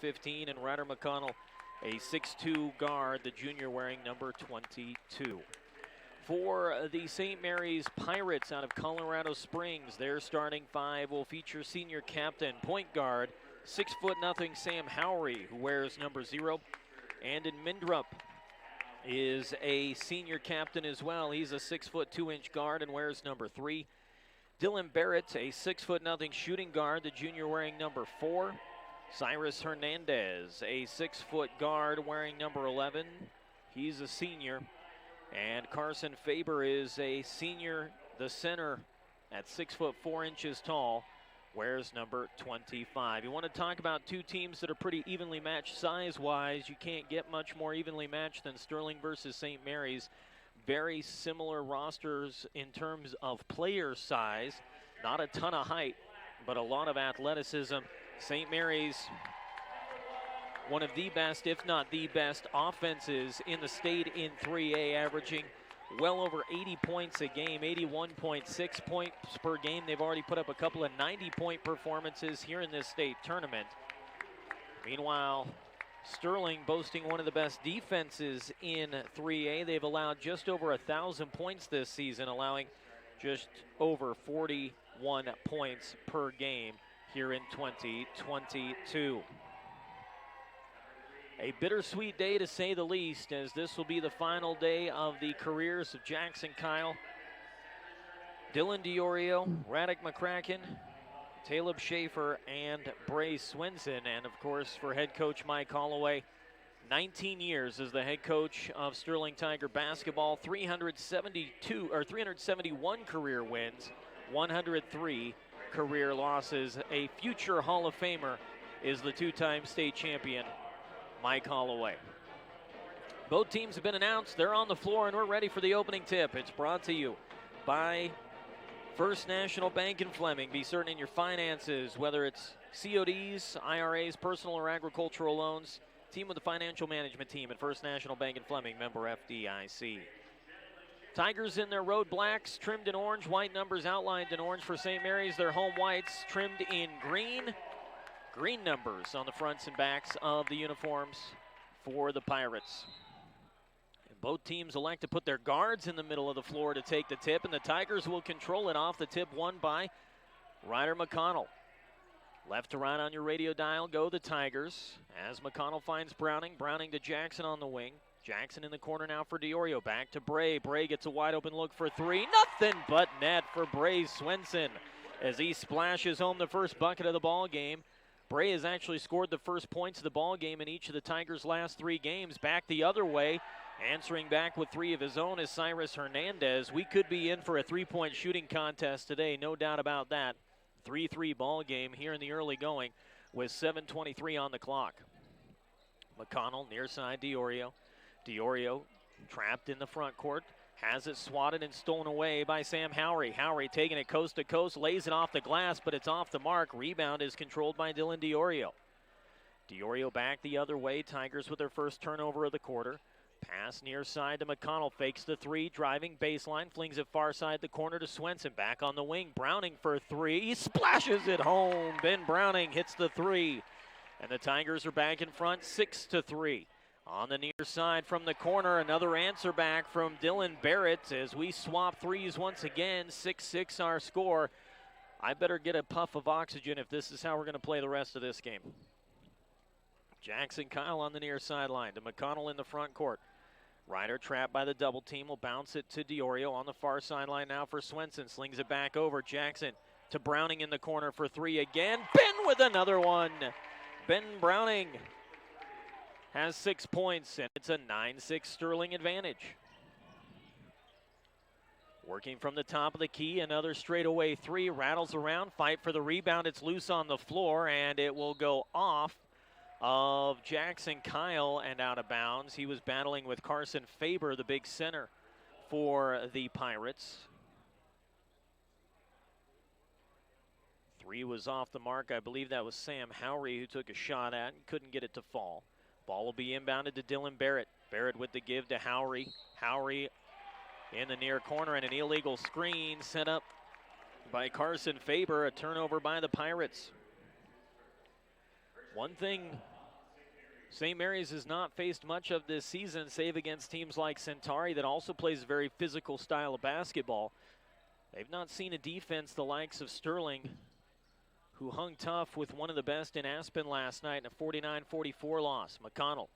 15, and Ryder McConnell, a 6'2 guard, the junior wearing number 22. For the St. Mary's Pirates out of Colorado Springs, their starting five will feature senior captain, point guard, 6'0" Sam Howry, who wears number 0. Andon Mindrup is a senior captain as well. He's a 6'2" guard and wears number 3. Dylan Barrett, a 6'0" shooting guard, the junior wearing number 4. Cyrus Hernandez, a 6' guard wearing number 11. He's a senior. And Carson Faber is a senior, the center at 6'4" tall, wears number 25. You want to talk about two teams that are pretty evenly matched size-wise. You can't get much more evenly matched than Sterling versus St. Mary's. Very similar rosters in terms of player size. Not a ton of height, but a lot of athleticism. St. Mary's, one of the best, if not the best, offenses in the state in 3A, averaging well over 80 points a game, 81.6 points per game. They've already put up a couple of 90-point performances here in this state tournament. Meanwhile, Sterling boasting one of the best defenses in 3A. They've allowed just over 1,000 points this season, allowing just over 41 points per game here in 2022. A bittersweet day to say the least, as this will be the final day of the careers of Jackson Kyle, Dylan DiOrio, Radek McCracken, Caleb Schaefer, and Bray Swenson. And of course, for head coach Mike Holloway, 19 years as the head coach of Sterling Tiger basketball, 371 career wins, 103 career losses. A future Hall of Famer is the two-time state champion, Mike Holloway. Both teams have been announced. They're on the floor, and we're ready for the opening tip. It's brought to you by First National Bank in Fleming. Be certain in your finances, whether it's CODs, IRAs, personal or agricultural loans. Team with the financial management team at First National Bank in Fleming, member FDIC. Tigers in their road blacks, trimmed in orange. White numbers outlined in orange for St. Mary's. Their home whites trimmed in green. Green numbers on the fronts and backs of the uniforms for the Pirates. And both teams elect to put their guards in the middle of the floor to take the tip, and the Tigers will control it off the tip, won by Ryder McConnell. Left to right on your radio dial go the Tigers as McConnell finds Browning. Browning to Jackson on the wing. Jackson in the corner now for DiOrio. Back to Bray. Bray gets a wide open look for three. Nothing but net for Bray Swenson as he splashes home the first bucket of the ball game. Bray has actually scored the first points of the ball game in each of the Tigers' last 3 games. Back the other way, answering back with 3 of his own is Cyrus Hernandez. We could be in for a 3-point shooting contest today, no doubt about that. 3-3 ball game here in the early going with 7:23 on the clock. McConnell near side DiOrio. DiOrio trapped in the front court. Has it swatted and stolen away by Sam Howry. Howry taking it coast to coast, lays it off the glass, but it's off the mark. Rebound is controlled by Dylan DiOrio. DiOrio back the other way. Tigers with their first turnover of the quarter. Pass near side to McConnell. Fakes the 3, driving baseline. Flings it far side the corner to Swenson. Back on the wing. Browning for 3. He splashes it home. Ben Browning hits the 3. And the Tigers are back in front 6-3. On the near side from the corner, another answer back from Dylan Barrett as we swap threes once again. 6-6 our score. I better get a puff of oxygen if this is how we're going to play the rest of this game. Jackson Kyle on the near sideline to McConnell in the front court. Ryder trapped by the double team will bounce it to DiOrio on the far sideline now for Swenson. Slings it back over. Jackson to Browning in the corner for 3 again. Ben with another one. Ben Browning has 6 points, and it's a 9-6 Sterling advantage. Working from the top of the key, another straightaway 3, rattles around, fight for the rebound. It's loose on the floor, and it will go off of Jackson Kyle and out of bounds. He was battling with Carson Faber, the big center for the Pirates. 3 was off the mark. I believe that was Sam Howry who took a shot at and couldn't get it to fall. Ball will be inbounded to Dylan Barrett. Barrett with the give to Howry. Howry in the near corner, and an illegal screen set up by Carson Faber. A turnover by the Pirates. One thing St. Mary's has not faced much of this season, save against teams like Centauri that also plays a very physical style of basketball. They've not seen a defense the likes of Sterling, who hung tough with one of the best in Aspen last night in a 49-44 loss. McConnell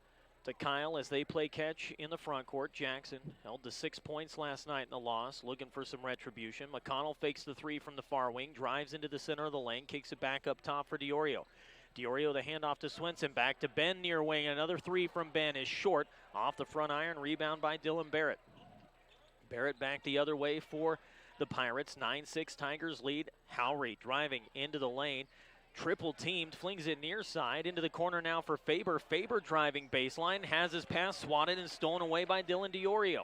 to Kyle as they play catch in the front court. Jackson held to 6 points last night in the loss, looking for some retribution. McConnell fakes the three from the far wing, drives into the center of the lane, kicks it back up top for Diorio. Diorio the handoff to Swenson, back to Ben near wing. Another three from Ben is short, off the front iron, rebound by Dylan Barrett. Barrett back the other way for the Pirates. 9-6 Tigers lead. Howry driving into the lane. Triple teamed, flings it near side into the corner now for Faber. Faber driving baseline, has his pass swatted and stolen away by Dylan Diorio.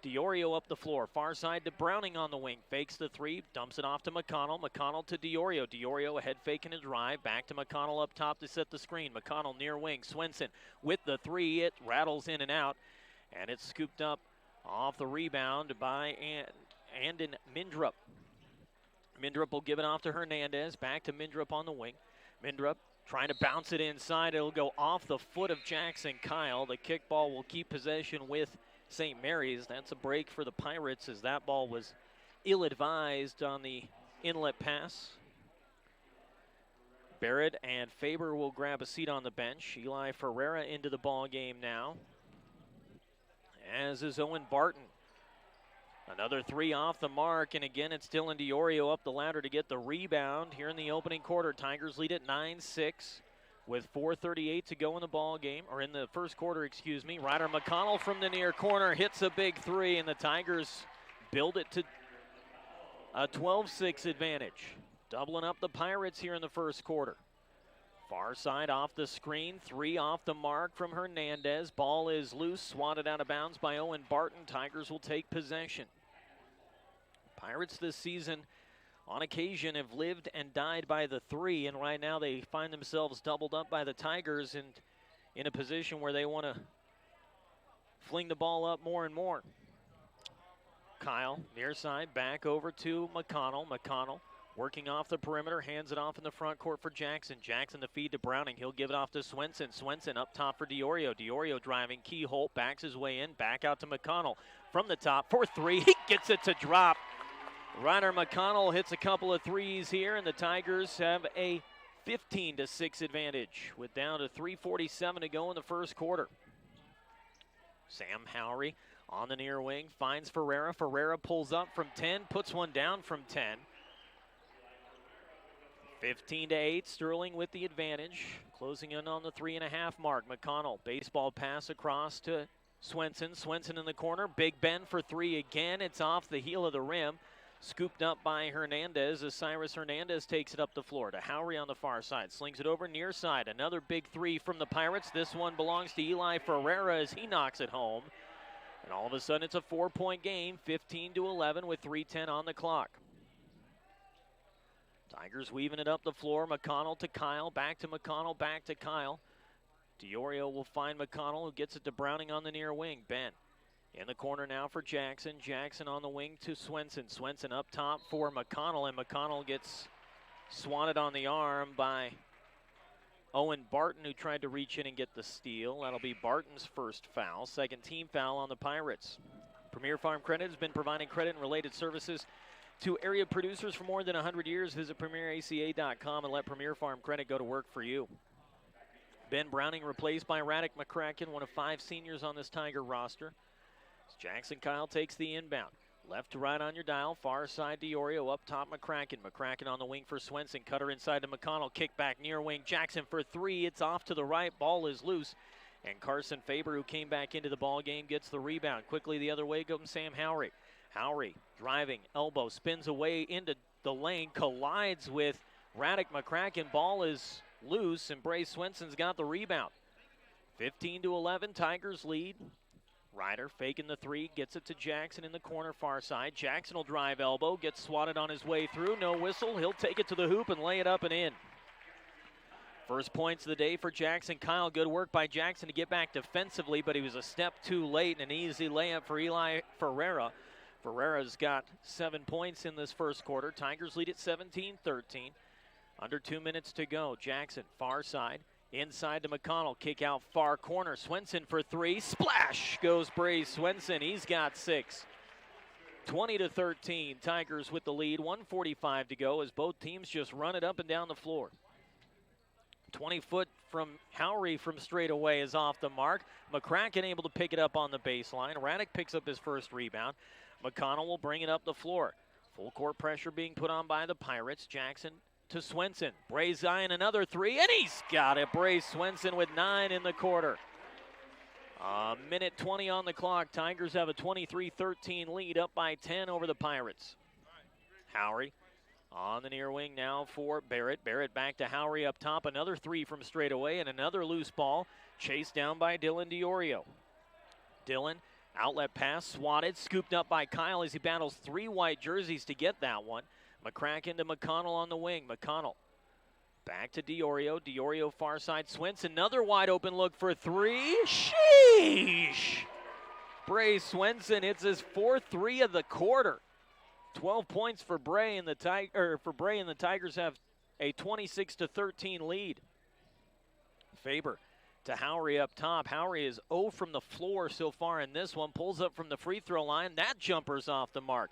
Diorio up the floor, far side to Browning on the wing. Fakes the three, dumps it off to McConnell. McConnell to Diorio. Diorio a head fake and a drive. Back to McConnell up top to set the screen. McConnell near wing. Swenson with the three. It rattles in and out. And it's scooped up off the rebound by Andon Mindrup. Mindrup will give it off to Hernandez. Back to Mindrup on the wing. Mindrup trying to bounce it inside. It'll go off the foot of Jackson Kyle. The kickball will keep possession with St. Mary's. That's a break for the Pirates as that ball was ill-advised on the inlet pass. Barrett and Faber will grab a seat on the bench. Eli Ferreira into the ball game now, as is Owen Barton. Another three off the mark, and again it's Dylan Diorio up the ladder to get the rebound here in the opening quarter. Tigers lead at 9-6 with 4:38 to go in the ball game, or in the first quarter, excuse me. Ryder McConnell from the near corner hits a big three, and the Tigers build it to a 12-6 advantage. Doubling up the Pirates here in the first quarter. Far side off the screen, three off the mark from Hernandez. Ball is loose, swatted out of bounds by Owen Barton. Tigers will take possession. Pirates this season, on occasion, have lived and died by the three, and right now they find themselves doubled up by the Tigers and in a position where they want to fling the ball up more and more. Kyle, near side, back over to McConnell. McConnell working off the perimeter, hands it off in the front court for Jackson. Jackson the feed to Browning. He'll give it off to Swenson. Swenson up top for Diorio. Diorio driving, keyhole, backs his way in, back out to McConnell. From the top for three, he gets it to drop. Ryder McConnell hits a couple of threes here, and the Tigers have a 15-6 advantage with down to 3:47 to go in the first quarter. Sam Howry on the near wing, finds Ferreira. Ferreira pulls up from 10, puts one down from 10. 15-8, Sterling with the advantage, closing in on the 3.5 mark. McConnell, baseball pass across to Swenson. Swenson in the corner, Big Ben for three again. It's off the heel of the rim, scooped up by Hernandez as Cyrus Hernandez takes it up the floor to Howry on the far side. Slings it over near side, another big three from the Pirates. This one belongs to Eli Ferreira as he knocks it home. And all of a sudden it's a 4-point game, 15-11 with 3:10 on the clock. Tigers weaving it up the floor. McConnell to Kyle, back to McConnell, back to Kyle. Diorio will find McConnell, who gets it to Browning on the near wing. Ben in the corner now for Jackson. Jackson on the wing to Swenson. Swenson up top for McConnell, and McConnell gets swatted on the arm by Owen Barton, who tried to reach in and get the steal. That'll be Barton's first foul, second team foul on the Pirates. Premier Farm Credit has been providing credit and related services to area producers for more than 100 years. Visit PremierACA.com and let Premier Farm Credit go to work for you. Ben Browning replaced by Radek McCracken, one of 5 seniors on this Tiger roster. Jackson Kyle takes the inbound. Left to right on your dial, far side Diorio, up top McCracken. McCracken on the wing for Swenson, cutter inside to McConnell, kick back near wing. Jackson for three, it's off to the right, ball is loose. And Carson Faber, who came back into the ball game, gets the rebound. Quickly the other way goes Sam Howry. Howry driving, elbow, spins away into the lane, collides with Radek McCracken. Ball is loose, and Bray Swenson's got the rebound. 15-11, Tigers lead. Ryder faking the three, gets it to Jackson in the corner, far side. Jackson will drive elbow, gets swatted on his way through. No whistle. He'll take it to the hoop and lay it up and in. First points of the day for Jackson Kyle. Good work by Jackson to get back defensively, but he was a step too late, and an easy layup for Eli Ferreira. Ferreira's got 7 points in this first quarter. Tigers lead at 17-13. Under 2 minutes to go. Jackson, far side, Inside to McConnell, kick out far corner. Swenson for three, splash goes Bray Swenson. He's got 6. 20-13, Tigers with the lead. 1:45 to go as both teams just run it up and down the floor. 20-foot from Howry from straight away is off the mark. McCracken able to pick it up on the baseline. Raddick picks up his first rebound. McConnell will bring it up the floor. Full court pressure being put on by the Pirates. Jackson to Swenson. Bray's eyeing another 3, and he's got it. Bray Swenson with 9 in the quarter. A minute 20 on the clock. Tigers have a 23-13 lead, up by 10 over the Pirates. Howry on the near wing now for Barrett. Barrett back to Howry up top. Another 3 from straight away, and another loose ball. Chased down by Dylan DiOrio. Dylan, outlet pass, swatted, scooped up by Kyle as he battles 3 white jerseys to get that one. McCracken to McConnell on the wing. McConnell back to DiOrio. DiOrio far side. Swenson, another wide open look for 3. Sheesh! Bray Swenson hits his 4th 3 of the quarter. 12 points for Bray, and the Tigers have a 26-13 lead. Faber to Howry up top. Howry is 0 from the floor so far in this one. Pulls up from the free throw line. That jumper's off the mark.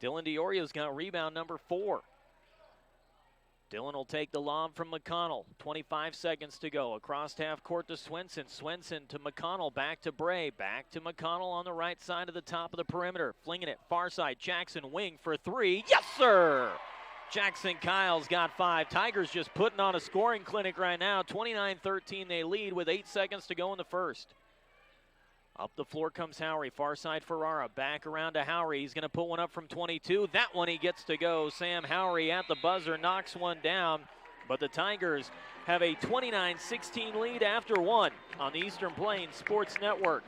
Dylan DiOrio's got rebound number 4. Dylan will take the lob from McConnell. 25 seconds to go. Across half court to Swenson. Swenson to McConnell. Back to Bray. Back to McConnell on the right side of the top of the perimeter. Flinging it far side. Jackson wing for 3. Yes, sir! Jackson Kyle's got 5. Tigers just putting on a scoring clinic right now. 29-13 they lead with 8 seconds to go in the first. Up the floor comes Howry. Far side Ferrara. Back around to Howry. He's going to put one up from 22. That one he gets to go. Sam Howry at the buzzer knocks one down. But the Tigers have a 29-16 lead after 1 on the Eastern Plains Sports Network.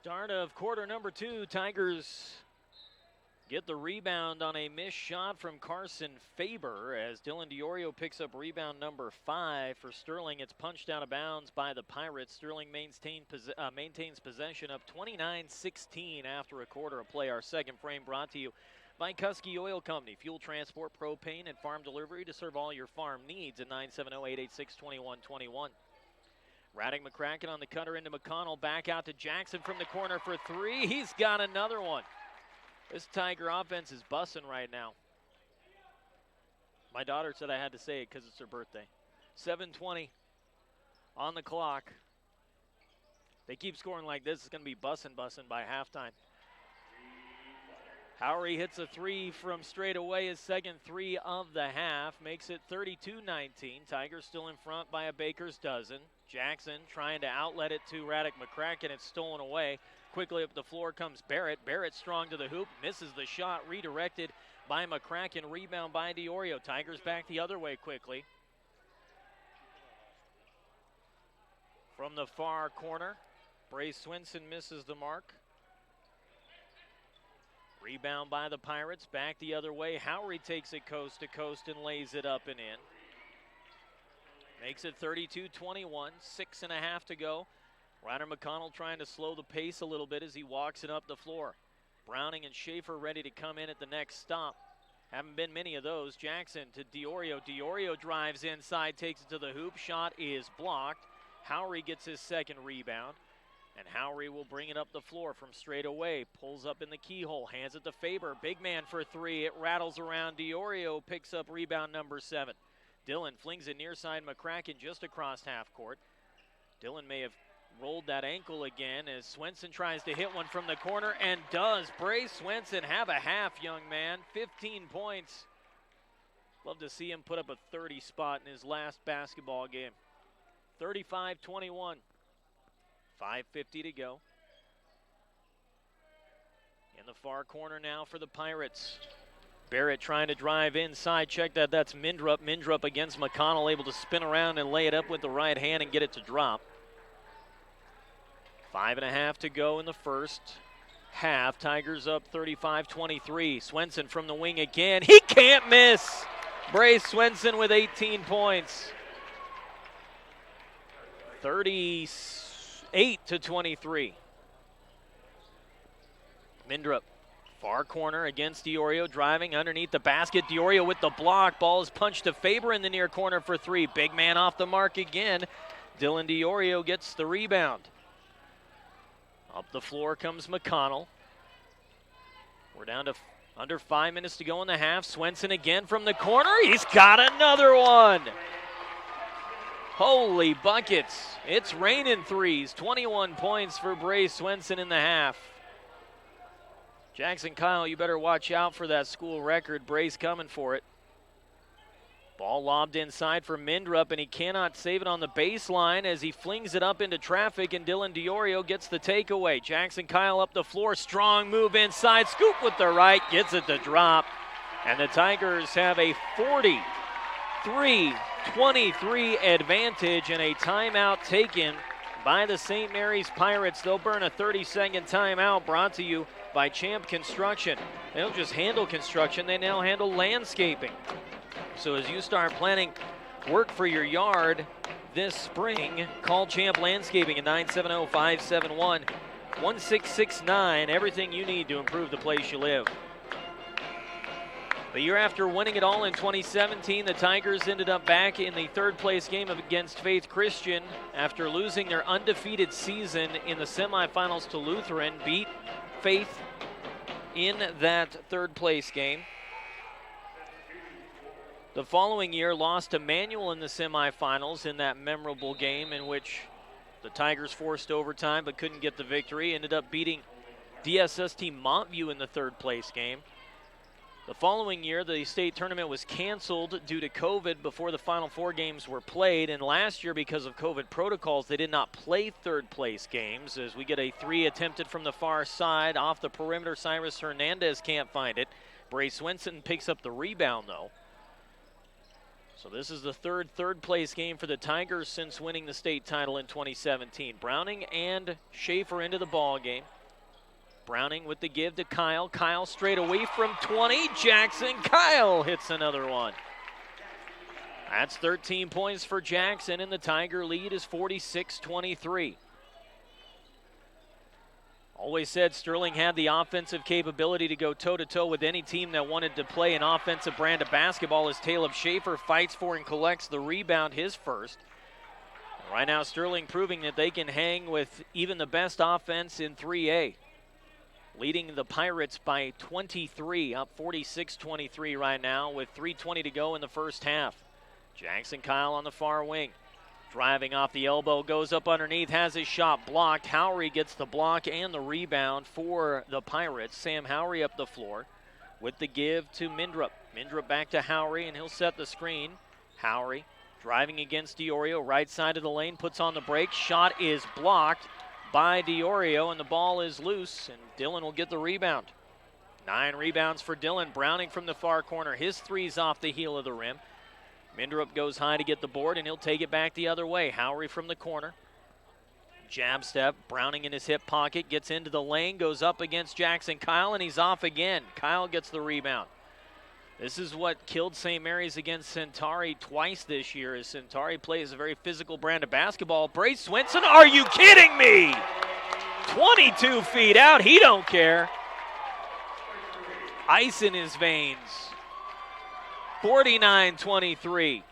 Start of quarter number 2. Tigers get the rebound on a missed shot from Carson Faber as Dylan DiOrio picks up rebound number 5 for Sterling. It's punched out of bounds by the Pirates. Sterling maintains possession up 29-16 after a quarter of play. Our second frame brought to you by Kuski Oil Company. Fuel transport, propane, and farm delivery to serve all your farm needs at 970-886-2121. Raddick McCracken on the cutter into McConnell. Back out to Jackson from the corner for 3. He's got another one. This Tiger offense is bussing right now. My daughter said I had to say it because it's her birthday. 7:20 on the clock. They keep scoring like this. It's going to be bussing by halftime. Howry hits a 3 from straight away, his second 3 of the half. Makes it 32-19. Tigers still in front by a baker's dozen. Jackson trying to outlet it to Raddick McCracken. It's stolen away. Quickly up the floor comes Barrett. Barrett strong to the hoop. Misses the shot. Redirected by McCracken. Rebound by DiOrio. Tigers back the other way quickly. From the far corner, Bray Swenson misses the mark. Rebound by the Pirates. Back the other way. Howry takes it coast to coast and lays it up and in. Makes it 32-21. 6.5 to go. Ryder McConnell trying to slow the pace a little bit as he walks it up the floor. Browning and Schaefer ready to come in at the next stop. Haven't been many of those. Jackson to DiOrio. DiOrio drives inside, takes it to the hoop. Shot is blocked. Howry gets his second rebound. And Howry will bring it up the floor from straight away. Pulls up in the keyhole. Hands it to Faber. Big man for three. It rattles around. Diorio picks up rebound number 7. Dillon flings it near side. McCracken just across half court. Dillon may have rolled that ankle again as Swenson tries to hit one from the corner and does. Bray Swenson, have a half, young man. 15 points. Love to see him put up a 30 spot in his last basketball game. 35-21. 5:50 to go. In the far corner now for the Pirates. Barrett trying to drive inside. Check that. That's Mindrup. Mindrup against McConnell, able to spin around and lay it up with the right hand and get it to drop. 5.5 to go in the first half. Tigers up 35-23. Swenson from the wing again. He can't miss. Bray Swenson with 18 points. 38-23. Mindrup, far corner against Diorio, driving underneath the basket. Diorio with the block. Ball is punched to Faber in the near corner for three. Big man off the mark again. Dylan Diorio gets the rebound. Up the floor comes McConnell. We're down to under 5 minutes to go in the half. Swenson again from the corner. He's got another one. Holy buckets. It's raining threes. 21 points for Bray Swenson in the half. Jackson Kyle, you better watch out for that school record. Bray's coming for it. Ball lobbed inside for Mindrup, and he cannot save it on the baseline as he flings it up into traffic, and Dylan Diorio gets the takeaway. Jackson Kyle up the floor. Strong move inside. Scoop with the right. Gets it to drop. And the Tigers have a 43-23 advantage and a timeout taken by the St. Mary's Pirates. They'll burn a 30-second timeout, brought to you by Champ Construction. They don't just handle construction, they now handle landscaping. So as you start planning work for your yard this spring, call Champ Landscaping at 970-571-1669. Everything you need to improve the place you live. The year after winning it all in 2017, the Tigers ended up back in the third place game against Faith Christian after losing their undefeated season in the semifinals to Lutheran. Beat Faith in that third place game. The following year, lost to Manual in the semifinals in that memorable game in which the Tigers forced overtime but couldn't get the victory. Ended up beating DSST Montview in the third place game. The following year, the state tournament was canceled due to COVID before the Final Four games were played. And last year, because of COVID protocols, they did not play third place games. As we get a 3 attempted from the far side. Off the perimeter, Cyrus Hernandez can't find it. Bray Swenson picks up the rebound, though. So this is the third place game for the Tigers since winning the state title in 2017. Browning and Schaefer into the ball game. Browning with the give to Kyle. Kyle straight away from 20. Jackson Kyle hits another one. That's 13 points for Jackson, and the Tiger lead is 46-23. Always said Sterling had the offensive capability to go toe-to-toe with any team that wanted to play an offensive brand of basketball as Caleb Schaefer fights for and collects the rebound, his first. Right now, Sterling proving that they can hang with even the best offense in 3A. Leading the Pirates by 23, up 46-23 right now with 3:20 to go in the first half. Jackson Kyle on the far wing. Driving off the elbow, goes up underneath, has his shot blocked. Howry gets the block and the rebound for the Pirates. Sam Howry up the floor with the give to Mindrup. Mindrup back to Howry, and he'll set the screen. Howry driving against Diorio, right side of the lane, puts on the break. Shot is blocked by Diorio, and the ball is loose, and Dillon will get the rebound. 9 rebounds for Dillon. Browning from the far corner. His three's off the heel of the rim. Mindrup goes high to get the board, and he'll take it back the other way. Howry from the corner. Jab step, Browning in his hip pocket, gets into the lane, goes up against Jackson Kyle, and he's off again. Kyle gets the rebound. This is what killed St. Mary's against Centauri twice this year, as Centauri plays a very physical brand of basketball. Bray Swenson, are you kidding me? 22 feet out, he don't care. Ice in his veins. 49-23.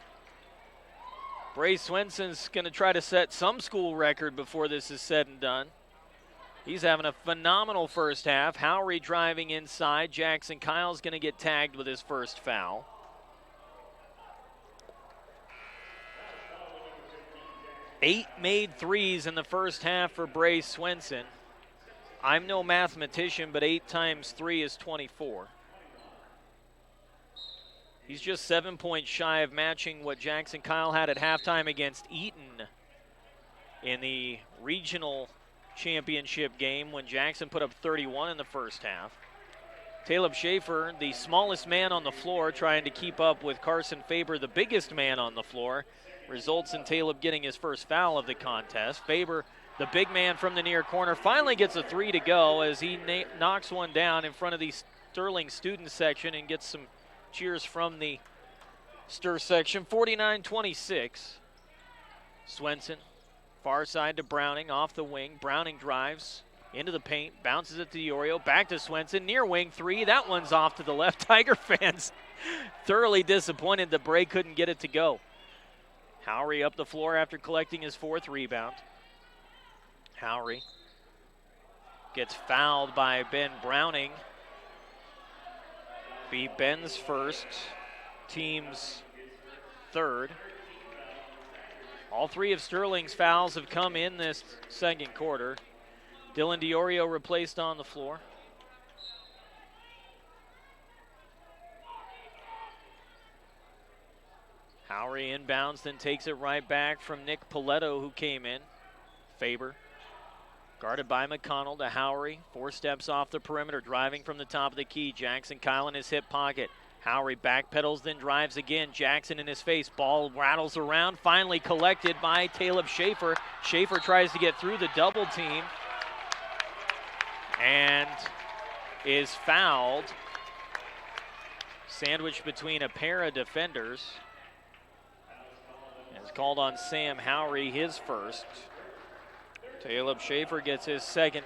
Bray Swenson's going to try to set some school record before this is said and done. He's having a phenomenal first half. Howry driving inside. Jackson Kyle's going to get tagged with his first foul. Eight made threes in the first half for Bray Swenson. I'm no mathematician, but 8 times 3 is 24. He's just 7 points shy of matching what Jackson Kyle had at halftime against Eaton in the regional championship game when Jackson put up 31 in the first half. Caleb Schaefer, the smallest man on the floor, trying to keep up with Carson Faber, the biggest man on the floor, results in Caleb getting his first foul of the contest. Faber, the big man from the near corner, finally gets a 3 to go as he knocks one down in front of the Sterling student section and gets some cheers from the Stir section. 49-26. Swenson, far side to Browning, off the wing. Browning drives into the paint, bounces it to Diorio, back to Swenson, near wing 3. That one's off to the left. Tiger fans thoroughly disappointed that Bray couldn't get it to go. Howry up the floor after collecting his 4th rebound. Howry gets fouled by Ben Browning. Be Ben's first, team's 3rd. All 3 of Sterling's fouls have come in this second quarter. Dylan Diorio replaced on the floor. Howry inbounds, then takes it right back from Nick Paletto, who came in. Faber, guarded by McConnell to Howry. 4 steps off the perimeter, driving from the top of the key. Jackson Kyle in his hip pocket. Howry backpedals, then drives again. Jackson in his face. Ball rattles around, finally collected by Caleb Schaefer. Schaefer tries to get through the double team and is fouled. Sandwiched between a pair of defenders. It's called on Sam Howry, his first. Caleb Schaefer gets his 2nd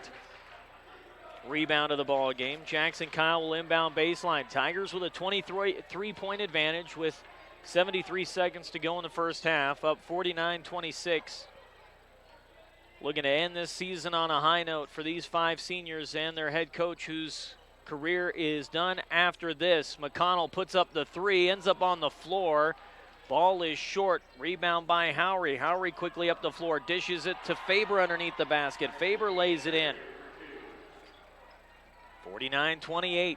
rebound of the ball game. Jackson Kyle will inbound baseline. Tigers with a 23-point advantage with 73 seconds to go in the first half, up 49-26. Looking to end this season on a high note for these 5 seniors and their head coach, whose career is done after this. McConnell puts up the 3, ends up on the floor. Ball is short. Rebound by Howry. Howry quickly up the floor. Dishes it to Faber underneath the basket. Faber lays it in. 49-28.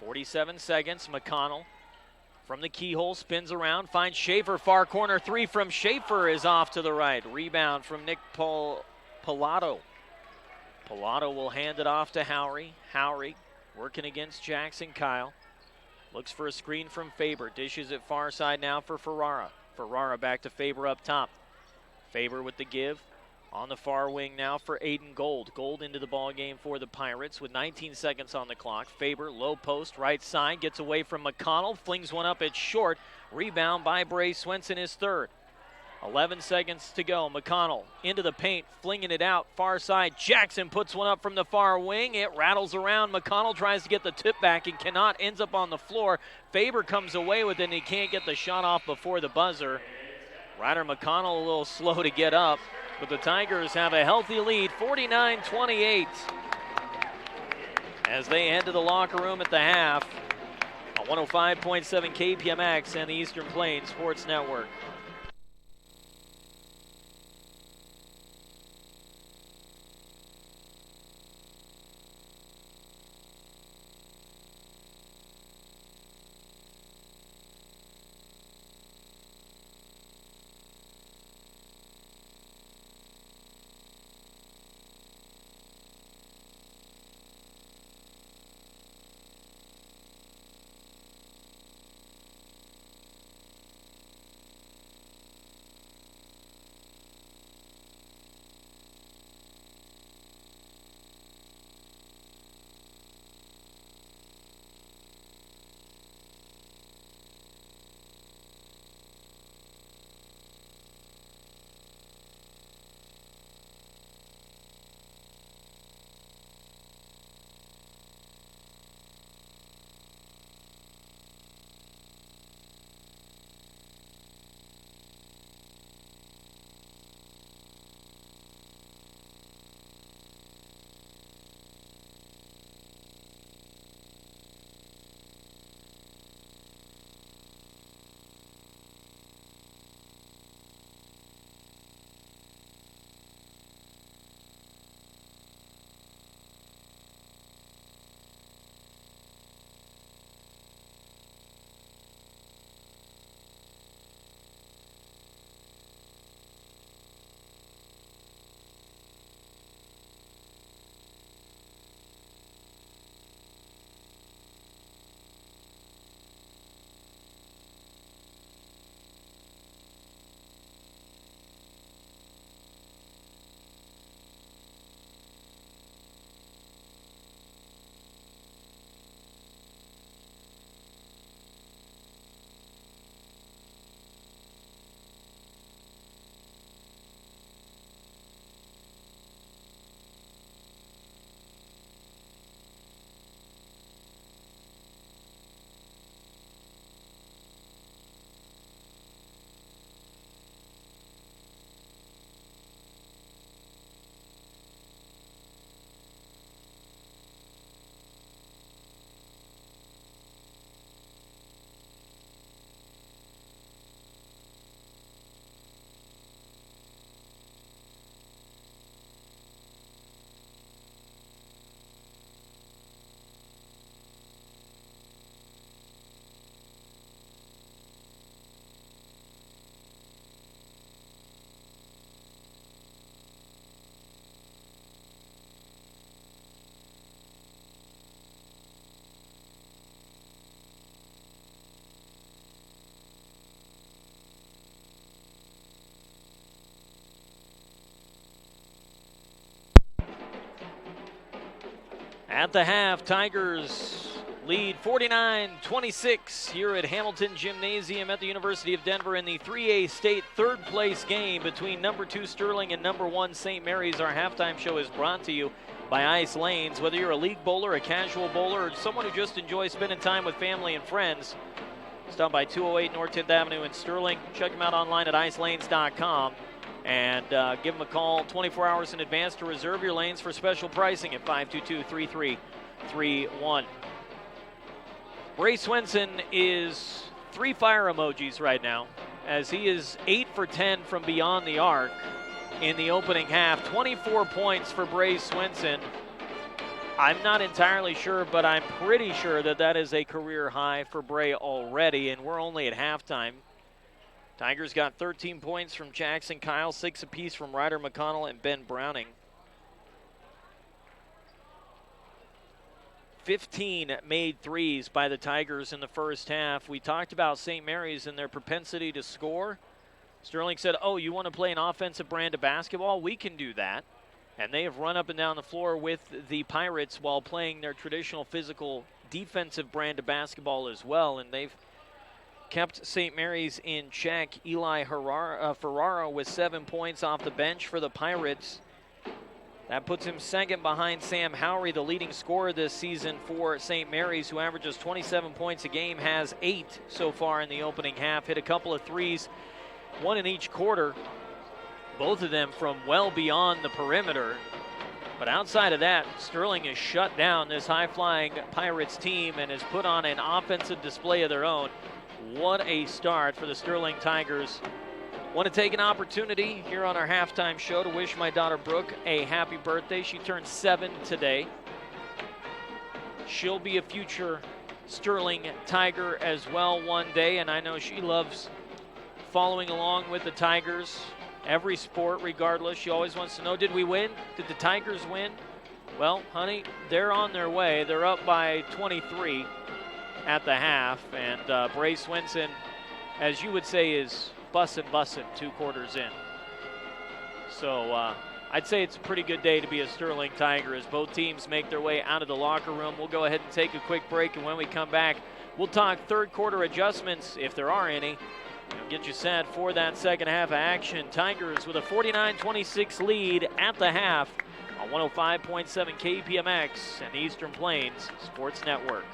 47 seconds. McConnell from the keyhole spins around. Finds Schaefer. Far corner 3 from Schaefer is off to the right. Rebound from Nick Pilato. Pilato will hand it off to Howry. Howry working against Jackson Kyle. Looks for a screen from Faber. Dishes it far side now for Ferrara. Ferrara back to Faber up top. Faber with the give. On the far wing now for Aiden Gold. Gold into the ball game for the Pirates with 19 seconds on the clock. Faber, low post, right side, gets away from McConnell. Flings one up, it's short. Rebound by Bray Swenson, his 3rd. 11 seconds to go. McConnell into the paint, flinging it out. Far side. Jackson puts one up from the far wing. It rattles around. McConnell tries to get the tip back and cannot. Ends up on the floor. Faber comes away with it, and he can't get the shot off before the buzzer. Ryder McConnell a little slow to get up, but the Tigers have a healthy lead, 49-28. As they head to the locker room at the half on 105.7 KPMX and the Eastern Plains Sports Network. At the half, Tigers lead 49-26 here at Hamilton Gymnasium at the University of Denver in the 3A state third place game between number 2 Sterling and number 1 St. Mary's. Our halftime show is brought to you by Ice Lanes. Whether you're a league bowler, a casual bowler, or someone who just enjoys spending time with family and friends, stop by 208 North 10th Avenue in Sterling. Check them out online at icelanes.com and give them a call 24 hours in advance to reserve your lanes for special pricing at 522-3331. Bray Swenson is 3 fire emojis right now, as he is 8 for 10 from beyond the arc in the opening half. 24 points for Bray Swenson. I'm not entirely sure, but I'm pretty sure that that is a career high for Bray already, and we're only at halftime. Tigers got 13 points from Jackson Kyle, 6 apiece from Ryder McConnell and Ben Browning. 15 made threes by the Tigers in the first half. We talked about St. Mary's and their propensity to score. Sterling said, oh, you want to play an offensive brand of basketball? We can do that. And they have run up and down the floor with the Pirates while playing their traditional physical defensive brand of basketball as well. And they've kept St. Mary's in check. Eli Ferraro with 7 points off the bench for the Pirates. That puts him second behind Sam Howry, the leading scorer this season for St. Mary's, who averages 27 points a game, has 8 so far in the opening half. Hit a couple of threes, 1 in each quarter, both of them from well beyond the perimeter. But outside of that, Sterling has shut down this high-flying Pirates team and has put on an offensive display of their own. What a start for the Sterling Tigers. Want to take an opportunity here on our halftime show to wish my daughter Brooke a happy birthday. She turned 7 today. She'll be a future Sterling Tiger as well one day, and I know she loves following along with the Tigers. Every sport, regardless, she always wants to know, did we win? Did the Tigers win? Well, honey, they're on their way. They're up by 23 at the half, and Bray Swenson, as you would say, is bussin' 2 quarters in. So I'd say it's a pretty good day to be a Sterling Tiger as both teams make their way out of the locker room. We'll go ahead and take a quick break, and when we come back, we'll talk third quarter adjustments, if there are any, and get you set for that second half of action. Tigers with a 49-26 lead at the half on 105.7 KPMX and the Eastern Plains Sports Network.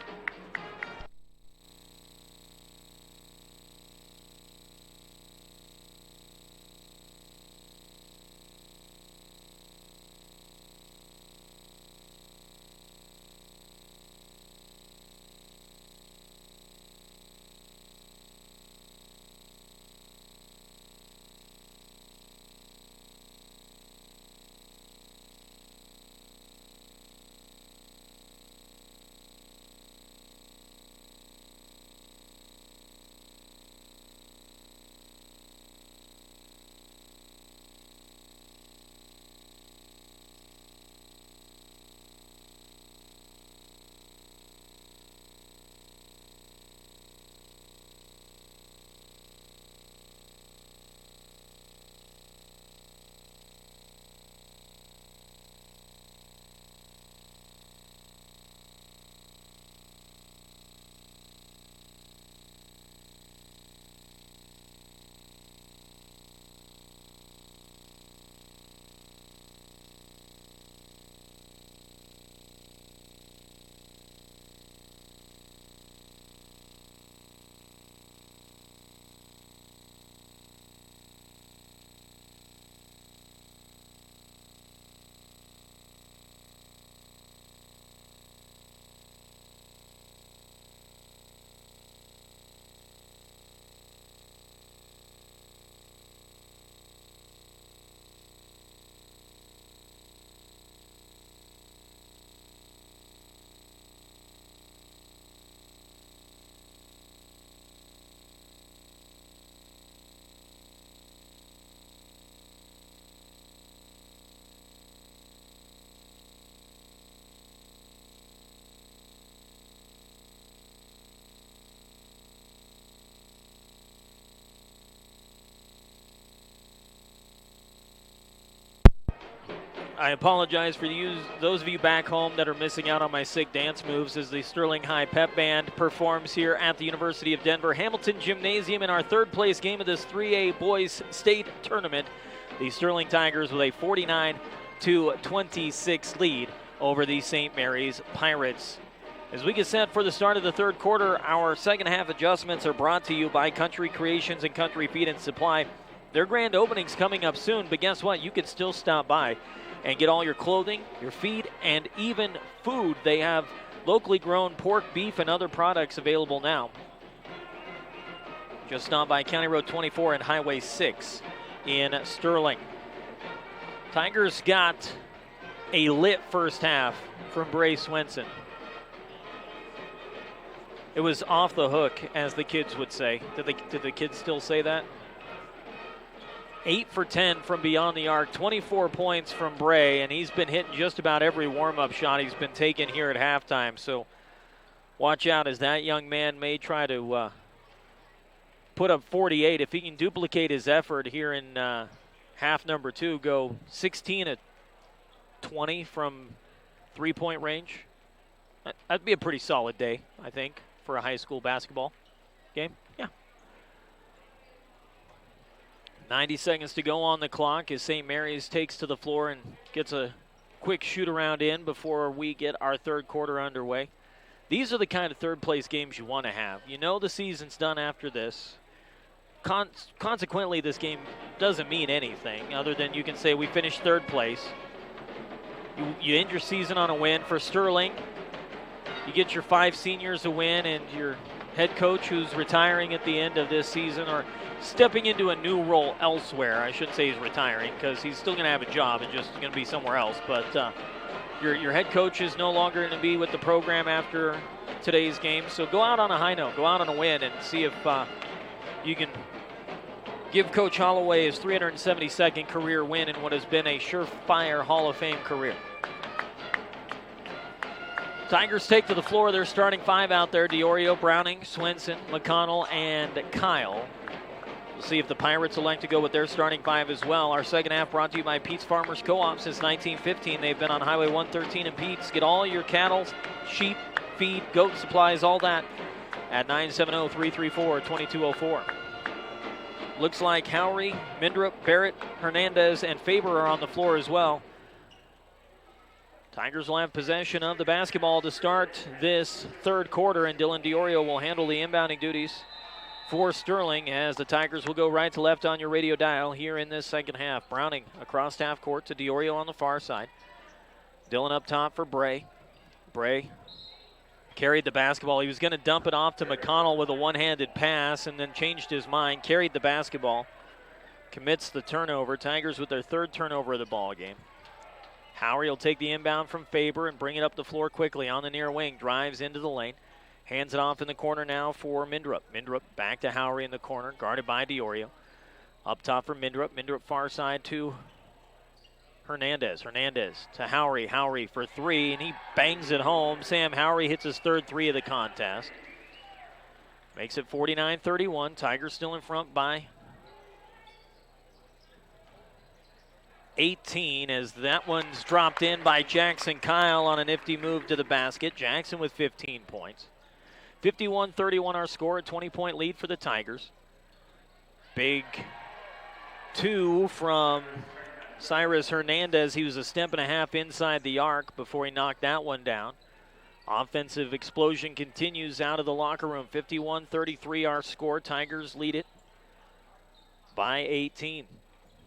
I apologize for those of you back home that are missing out on my sick dance moves as the Sterling High Pep Band performs here at the University of Denver Hamilton Gymnasium in our third place game of this 3A Boys State Tournament. The Sterling Tigers with a 49-26 lead over the St. Mary's Pirates. As we get set for the start of the third quarter, our second half adjustments are brought to you by Country Creations and Country Feed and Supply. Their grand opening's coming up soon, but guess what? You can still stop by and get all your clothing, your feed, and even food. They have locally grown pork, beef, and other products available now. Just stop by County Road 24 and Highway 6 in Sterling. Tigers got a lit first half from Bray Swenson. It was off the hook, as the kids would say. Did the kids still say that? 8 for 10 from beyond the arc, 24 points from Bray, and he's been hitting just about every warm-up shot he's been taking here at halftime. So watch out, as that young man may try to put up 48. If he can duplicate his effort here in half number 2, go 16 at 20 from three-point range, that'd be a pretty solid day, I think, for a high school basketball game. Yeah. 90 seconds to go on the clock as St. Mary's takes to the floor and gets a quick shoot-around in before we get our third quarter underway. These are the kind of third-place games you want to have. You know the season's done after this. Consequently, this game doesn't mean anything other than you can say we finished third place. You end your season on a win. For Sterling, you get your 5 seniors a win, and your head coach who's retiring at the end of this season or stepping into a new role elsewhere. I shouldn't say he's retiring because he's still going to have a job and just going to be somewhere else. But your head coach is no longer going to be with the program after today's game. So go out on a high note, go out on a win, and see if you can give Coach Holloway his 372nd career win in what has been a surefire Hall of Fame career. Tigers take to the floor. Their starting 5 out there: Diorio, Browning, Swenson, McConnell, and Kyle. We'll see if the Pirates elect to go with their starting 5 as well. Our second half brought to you by Pete's Farmers Co-op. Since 1915, they've been on Highway 113 in Pete's. Get all your cattle, sheep, feed, goat supplies, all that at 970-334-2204. Looks like Howry, Mindrup, Barrett, Hernandez, and Faber are on the floor as well. Tigers will have possession of the basketball to start this third quarter, and Dylan Diorio will handle the inbounding duties for Sterling as the Tigers will go right to left on your radio dial here in this second half. Browning across half court to Diorio on the far side. Dylan up top for Bray. Bray carried the basketball. He was going to dump it off to McConnell with a one-handed pass and then changed his mind, carried the basketball, commits the turnover. Tigers with their third turnover of the ball game. Howry will take the inbound from Faber and bring it up the floor quickly on the near wing. Drives into the lane. Hands it off in the corner now for Mindrup. Mindrup back to Howry in the corner, guarded by Diorio. Up top for Mindrup. Mindrup far side to Hernandez. Hernandez to Howry. Howry for 3, and he bangs it home. Sam Howry hits his third 3 of the contest. Makes it 49-31. Tigers still in front by 18 as that one's dropped in by Jackson Kyle on a nifty move to the basket. Jackson with 15 points. 51-31 our score, a 20-point lead for the Tigers. Big 2 from Cyrus Hernandez. He was a step and a half inside the arc before he knocked that one down. Offensive explosion continues out of the locker room. 51-33 our score. Tigers lead it by 18.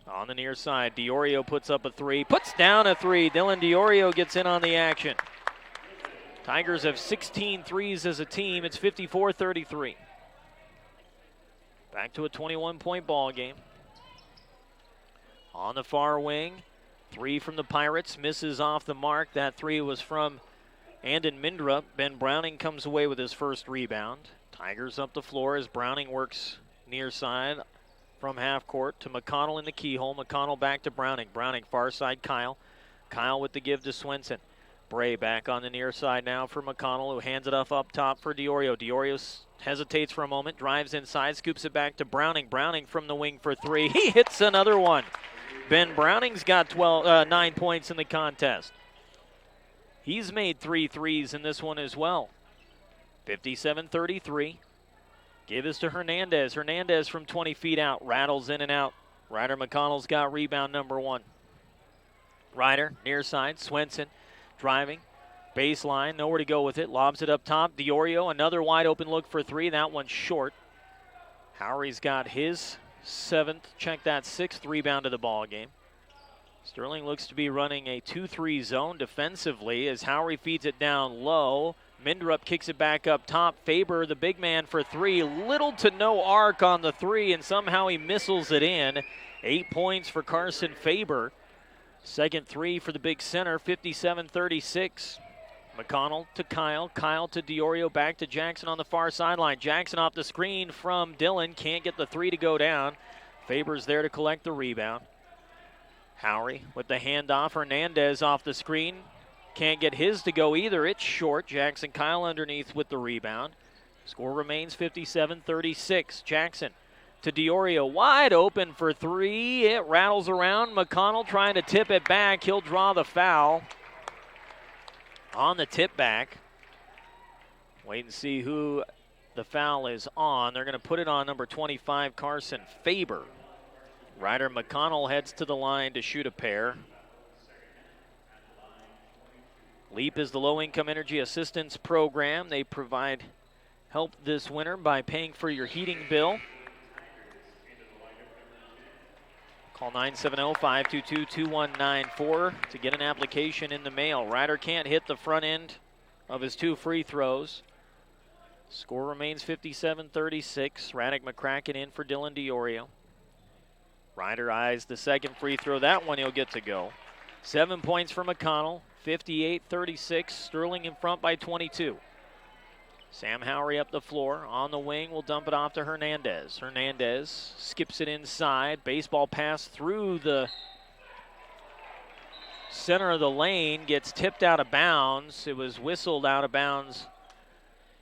On the near side, Diorio puts up a 3, puts down a 3. Dylan Diorio gets in on the action. Tigers have 16 threes as a team. It's 54-33. Back to a 21-point ball game. On the far wing, 3 from the Pirates, misses off the mark. That 3 was from Andon Mindrup. Ben Browning comes away with his first rebound. Tigers up the floor as Browning works near side from half court to McConnell in the keyhole. McConnell back to Browning. Browning far side Kyle. Kyle with the give to Swenson. Bray back on the near side now for McConnell, who hands it up top for Diorio. Diorio hesitates for a moment, drives inside, scoops it back to Browning. Browning from the wing for 3. He hits another one. Ben Browning's got 9 points in the contest. He's made 3 threes in this one as well. 57-33. Give this to Hernandez. Hernandez from 20 feet out. Rattles in and out. Ryder McConnell's got rebound number 1. Ryder, near side. Swenson driving. Baseline, nowhere to go with it. Lobs it up top. Diorio, another wide open look for 3. That one's short. Howery's got his 7th, check that, 6th rebound of the ball game. Sterling looks to be running a 2-3 zone defensively as Howery feeds it down low. Mindrup kicks it back up top. Faber, the big man, for 3. Little to no arc on the 3, and somehow he missiles it in. 8 points for Carson Faber. Second 3 for the big center, 57-36. McConnell to Kyle. Kyle to Diorio, back to Jackson on the far sideline. Jackson off the screen from Dillon. Can't get the 3 to go down. Faber's there to collect the rebound. Howery with the handoff. Hernandez off the screen. Can't get his to go either. It's short. Jackson Kyle underneath with the rebound. Score remains 57-36. Jackson to Diorio. Wide open for 3. It rattles around. McConnell trying to tip it back. He'll draw the foul on the tip back. Wait and see who the foul is on. They're going to put it on number 25, Carson Faber. Ryder McConnell heads to the line to shoot a pair. LEAP is the low-income energy assistance program. They provide help this winter by paying for your heating bill. Call 970-522-2194 to get an application in the mail. Ryder can't hit the front end of his 2 free throws. Score remains 57-36. Radek McCracken in for Dylan Diorio. Ryder eyes the second free throw. That one he'll get to go. 7 points for McConnell. 58-36. Sterling in front by 22. Sam Howery up the floor. On the wing, will dump it off to Hernandez. Hernandez skips it inside. Baseball pass through the center of the lane. Gets tipped out of bounds. It was whistled out of bounds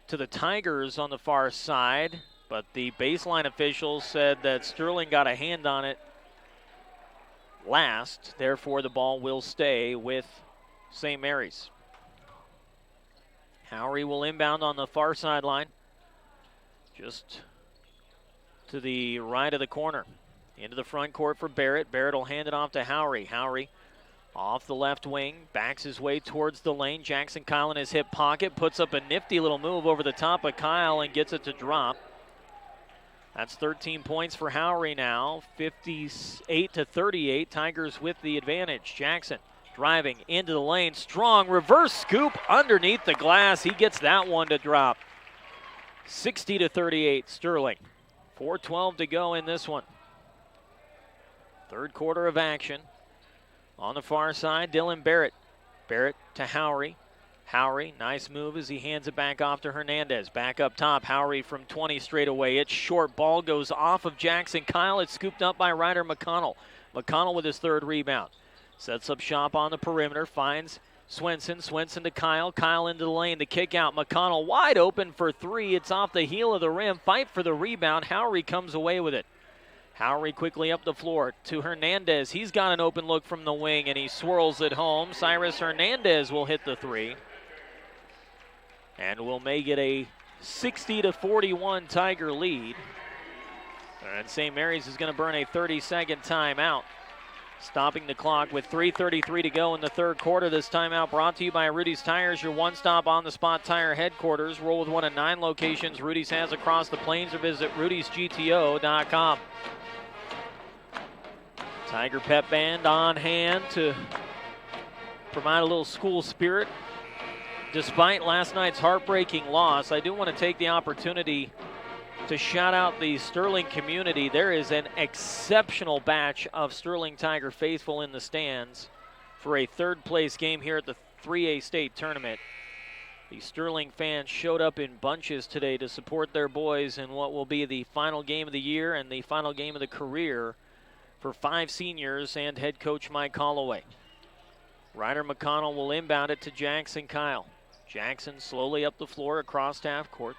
to the Tigers on the far side. But the baseline officials said that Sterling got a hand on it last. Therefore, the ball will stay with St. Mary's. Howery will inbound on the far sideline, just to the right of the corner. Into the front court for Barrett. Barrett will hand it off to Howery. Howery off the left wing, backs his way towards the lane. Jackson Kyle in his hip pocket, puts up a nifty little move over the top of Kyle and gets it to drop. That's 13 points for Howery now, 58-38. Tigers with the advantage. Jackson driving into the lane, strong reverse scoop underneath the glass. He gets that one to drop. 60-38 Sterling. 4:12 to go in this one. Third quarter of action. On the far side, Dylan Barrett. Barrett to Howery. Howery, nice move as he hands it back off to Hernandez. Back up top, Howery from 20 straight away. It's short, ball goes off of Jackson Kyle. It's scooped up by Ryder McConnell. McConnell with his 3rd rebound. Sets up shop on the perimeter, finds Swenson. Swenson to Kyle. Kyle into the lane, the kick out. McConnell wide open for 3. It's off the heel of the rim. Fight for the rebound. Howery comes away with it. Howery quickly up the floor to Hernandez. He's got an open look from the wing, and he swirls it home. Cyrus Hernandez will hit the 3. And will make it a 60-41 Tiger lead. And St. Mary's is going to burn a 30-second timeout. Stopping the clock with 3:33 to go in the third quarter. This timeout brought to you by Rudy's Tires, your one-stop on-the-spot tire headquarters. Roll with one of 9 locations Rudy's has across the plains, or visit rudysgto.com. Tiger Pep Band on hand to provide a little school spirit. Despite last night's heartbreaking loss, I do want to take the opportunity to shout out the Sterling community. There is an exceptional batch of Sterling Tiger faithful in the stands for a third-place game here at the 3A state tournament. The Sterling fans showed up in bunches today to support their boys in what will be the final game of the year and the final game of the career for 5 seniors and head coach Mike Holloway. Ryder McConnell will inbound it to Jackson Kyle. Jackson slowly up the floor across half court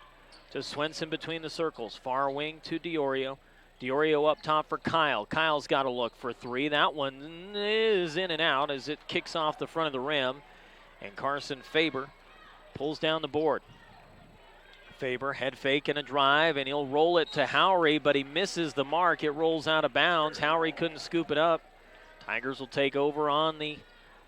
to Swenson between the circles. Far wing to Diorio. Diorio up top for Kyle. Kyle's got to look for three. That one is in and out as it kicks off the front of the rim. And Carson Faber pulls down the board. Faber, head fake and a drive, and he'll roll it to Howry, but he misses the mark. It rolls out of bounds. Howry couldn't scoop it up. Tigers will take over on the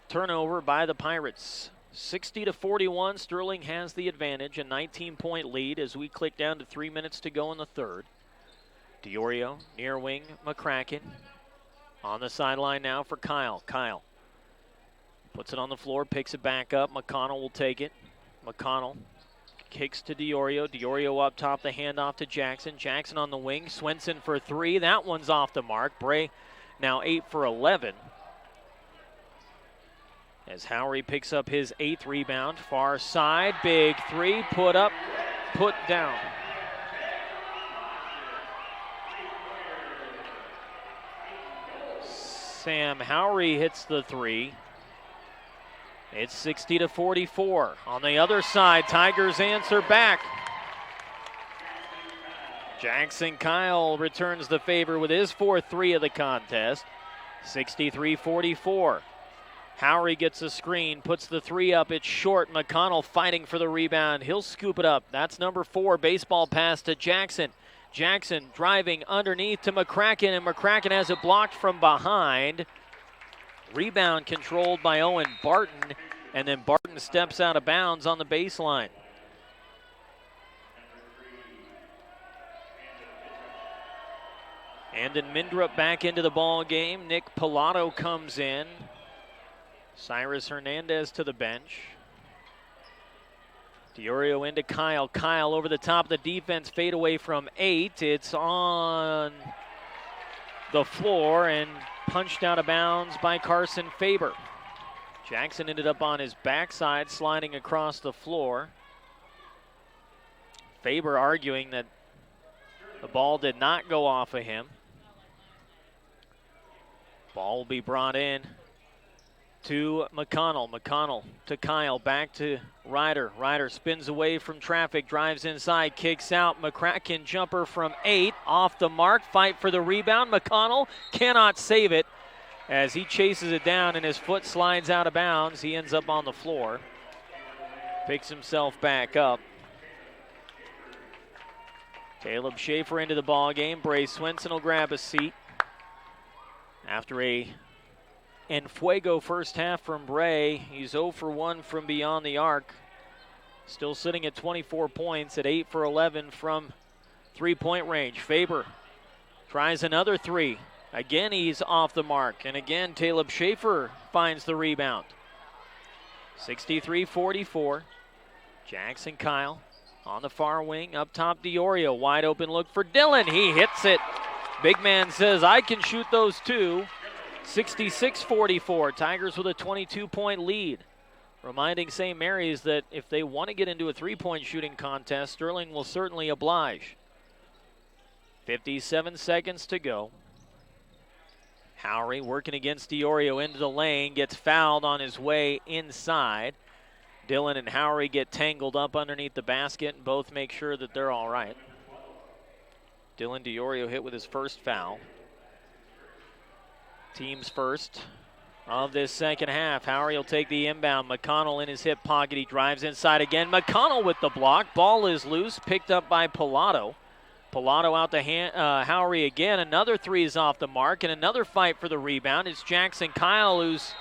turnover by the Pirates. 60-41, Sterling has the advantage, a 19-point lead as we click down to 3 minutes to go in the third. Diorio, near wing, McCracken. On the sideline now for Kyle. Kyle puts it on the floor, picks it back up. McConnell will take it. McConnell kicks to Diorio. Diorio up top, the handoff to Jackson. Jackson on the wing. Swenson for three. That one's off the mark. Bray now 8 for 11. As Howry picks up his 8th rebound. Far side, big three, put up, put down. Sam Howry hits the three. It's 60-44. On the other side, Tigers answer back. Jackson Kyle returns the favor with his 4th three of the contest. 63-44. Howry gets a screen, puts the three up. It's short. McConnell fighting for the rebound. He'll scoop it up. That's number 4. Baseball pass to Jackson. Jackson driving underneath to McCracken, and McCracken has it blocked from behind. Rebound controlled by Owen Barton, and then Barton steps out of bounds on the baseline. Andon Mindrup back into the ball game. Nick Pilato comes in. Cyrus Hernandez to the bench. Diorio into Kyle. Kyle over the top of the defense. Fade away from 8. It's on the floor and punched out of bounds by Carson Faber. Jackson ended up on his backside, sliding across the floor. Faber arguing that the ball did not go off of him. Ball will be brought in to McConnell. McConnell to Kyle, back to Ryder. Ryder spins away from traffic, drives inside, kicks out. McCracken jumper from 8, off the mark, fight for the rebound. McConnell cannot save it as he chases it down and his foot slides out of bounds. He ends up on the floor, picks himself back up. Caleb Schaefer into the ball game. Bray Swenson will grab a seat after a Fuego first half from Bray. He's 0 for 1 from beyond the arc. Still sitting at 24 points at 8 for 11 from three-point range. Faber tries another three. Again, he's off the mark. And again, Caleb Schaefer finds the rebound. 63-44. Jackson Kyle on the far wing. Up top, Diorio. Wide open look for Dillon. He hits it. Big man says, I can shoot those too. 66-44. Tigers with a 22-point lead. Reminding St. Mary's that if they want to get into a three-point shooting contest, Sterling will certainly oblige. 57 seconds to go. Howry working against Diorio into the lane, gets fouled on his way inside. Dillon and Howry get tangled up underneath the basket and both make sure that they're all right. Dillon Diorio hit with his first foul. Team's first of this second half. Howry will take the inbound. McConnell in his hip pocket. He drives inside again. McConnell with the block. Ball is loose, picked up by Pilato. Pilato out to Howry again. Another three is off the mark, and another fight for the rebound. It's Jackson Kyle who's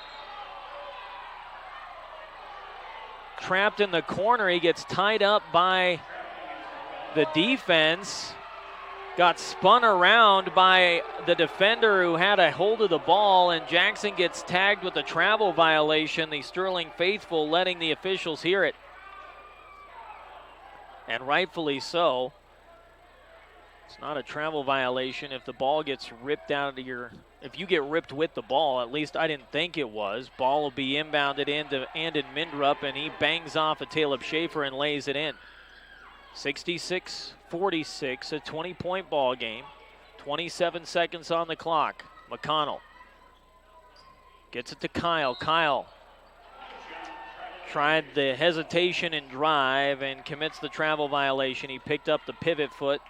trapped in the corner. He gets tied up by the defense. Got spun around by the defender who had a hold of the ball, and Jackson gets tagged with a travel violation. The Sterling faithful letting the officials hear it. And rightfully so. It's not a travel violation if the ball gets ripped out of your, if you get ripped with the ball. At least I didn't think it was. Ball will be inbounded into Andon Mindrup, and he bangs off a Caleb Schaefer and lays it in. 66-46, a 20-point ball game. 27 seconds on the clock. McConnell gets it to Kyle. Kyle tried the hesitation and drive and commits the travel violation. He picked up the pivot foot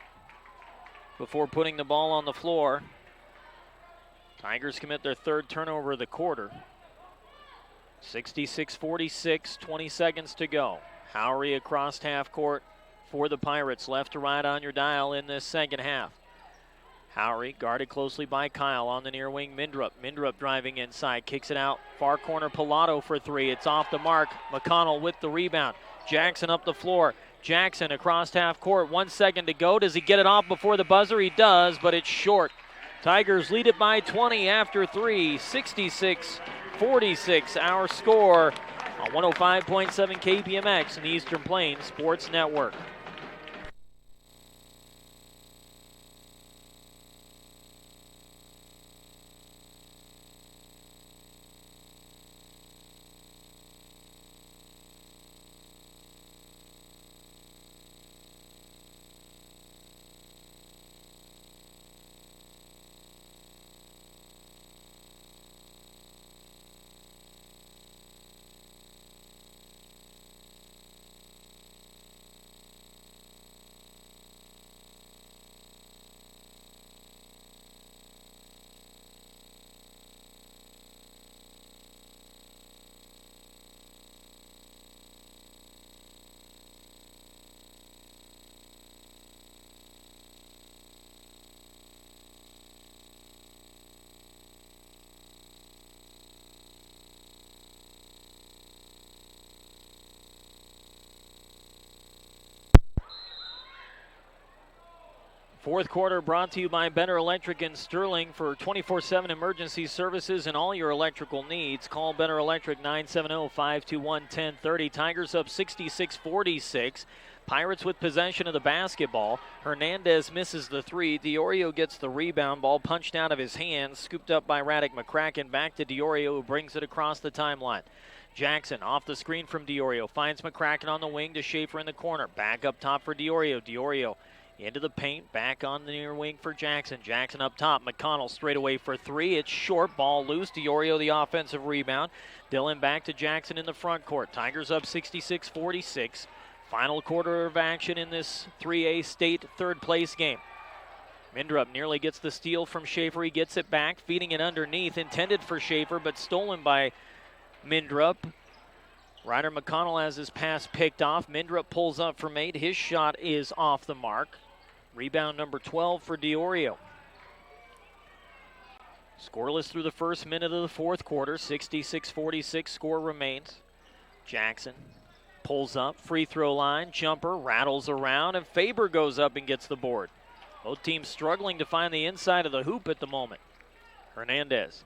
before putting the ball on the floor. Tigers commit their third turnover of the quarter. 66-46, 20 seconds to go. Howery across half court for the Pirates, left to right on your dial in this second half. Howery guarded closely by Kyle on the near wing. Mindrup. Mindrup driving inside, kicks it out. Far corner, Pilato for three. It's off the mark. McConnell with the rebound. Jackson up the floor. Jackson across half court. 1 second to go. Does he get it off before the buzzer? He does, but it's short. Tigers lead it by 20 after three. 66-46, our score on 105.7 KPMX and the Eastern Plains Sports Network. Fourth quarter brought to you by Benner Electric in Sterling. For 24/7 emergency services and all your electrical needs, call Benner Electric 970-521-1030. Tigers up 66-46. Pirates with possession of the basketball. Hernandez misses the three. Diorio gets the rebound. Ball punched out of his hands, scooped up by Radek McCracken. Back to Diorio, who brings it across the timeline. Jackson off the screen from Diorio. Finds McCracken on the wing to Schaefer in the corner. Back up top for Diorio. Diorio into the paint, back on the near wing for Jackson. Jackson up top. McConnell straight away for three. It's short. Ball loose. Diorio the offensive rebound. Dillon back to Jackson in the front court. Tigers up 66-46. Final quarter of action in this 3A state third place game. Mindrup nearly gets the steal from Schaefer. He gets it back, feeding it underneath. Intended for Schaefer, but stolen by Mindrup. Ryder McConnell has his pass picked off. Mindrup pulls up for Mate. His shot is off the mark. Rebound number 12 for Diorio. Scoreless through the first minute of the fourth quarter. 66-46 score remains. Jackson pulls up, free throw line, jumper, rattles around, and Faber goes up and gets the board. Both teams struggling to find the inside of the hoop at the moment. Hernandez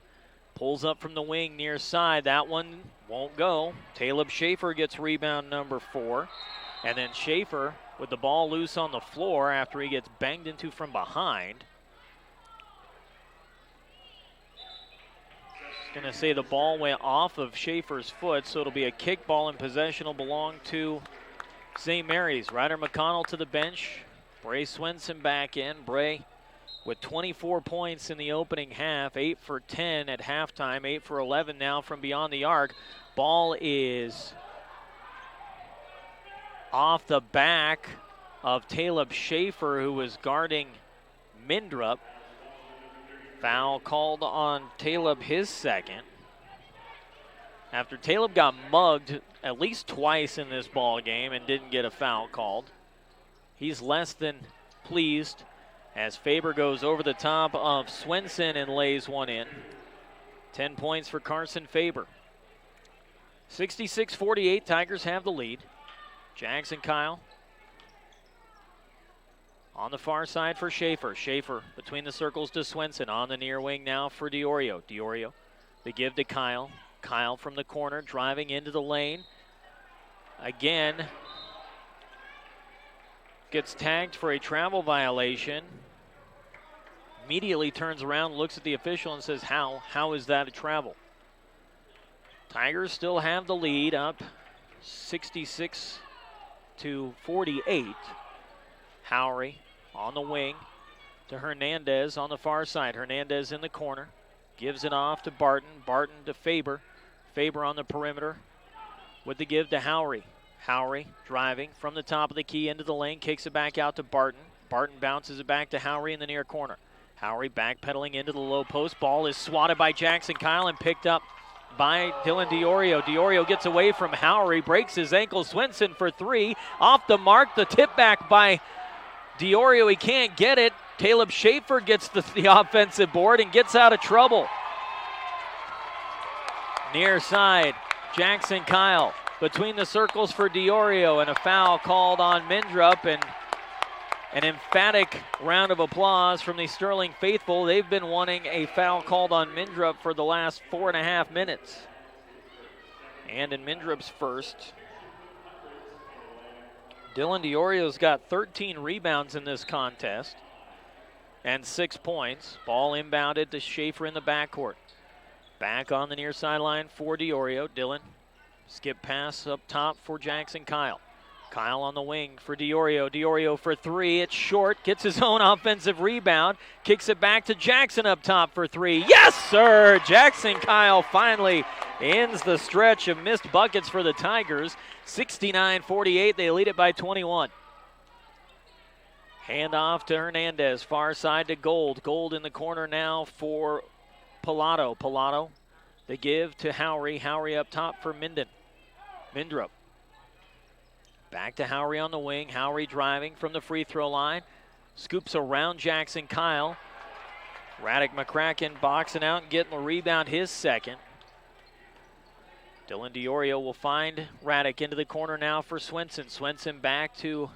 pulls up from the wing near side. That one won't go. Caleb Schaefer gets rebound number 4. And then Schaefer with the ball loose on the floor after he gets banged into from behind. Going to say the ball went off of Schaefer's foot, so it'll be a kick ball, and possession will belong to St. Mary's. Ryder McConnell to the bench. Bray Swenson back in. Bray with 24 points in the opening half, 8 for 10 at halftime, 8 for 11 now from beyond the arc. Ball is off the back of Caleb Schaefer, who was guarding Mindrup. Foul called on Caleb, his second. After Caleb got mugged at least twice in this ball game and didn't get a foul called. He's less than pleased as Faber goes over the top of Swenson and lays one in. 10 points for Carson Faber. 66-48, Tigers have the lead. Jackson Kyle on the far side for Schaefer. Schaefer between the circles to Swenson. On the near wing now for Diorio. Diorio, the give to Kyle. Kyle from the corner, driving into the lane. Again, gets tagged for a travel violation. Immediately turns around, looks at the official and says, how is that a travel? Tigers still have the lead, up 66-48. Howery on the wing to Hernandez on the far side. Hernandez in the corner. Gives it off to Barton. Barton to Faber. Faber on the perimeter with the give to Howery. Howery driving from the top of the key into the lane. Kicks it back out to Barton. Barton bounces it back to Howry in the near corner. Howry backpedaling into the low post. Ball is swatted by Jackson Kyle and picked up by Dylan Diorio. Diorio gets away from Howry, breaks his ankle. Swenson for three. Off the mark, the tip back by Diorio. He can't get it. Caleb Schaefer gets the offensive board and gets out of trouble. Near side, Jackson Kyle between the circles for Diorio, and a foul called on Mindrup, and an emphatic round of applause from the Sterling faithful. They've been wanting a foul called on Mindrup for the last 4.5 minutes. And in Mindrup's first, Dylan Diorio's got 13 rebounds in this contest and 6 points. Ball inbounded to Schaefer in the backcourt. Back on the near sideline for Diorio. Dylan, skip pass up top for Jackson Kyle. Kyle on the wing for Diorio. Diorio for three. It's short. Gets his own offensive rebound. Kicks it back to Jackson up top for three. Yes, sir! Jackson Kyle finally ends the stretch of missed buckets for the Tigers. 69-48. They lead it by 21. Hand off to Hernandez. Far side to Gold. Gold in the corner now for Pilato. Pilato, the give to Howry. Howry up top for Mindrup. Back to Howry on the wing. Howry driving from the free throw line. Scoops around Jackson Kyle. Radek McCracken boxing out and getting the rebound, his second. Dylan Diorio will find Radek into the corner now for Swenson. Swenson back to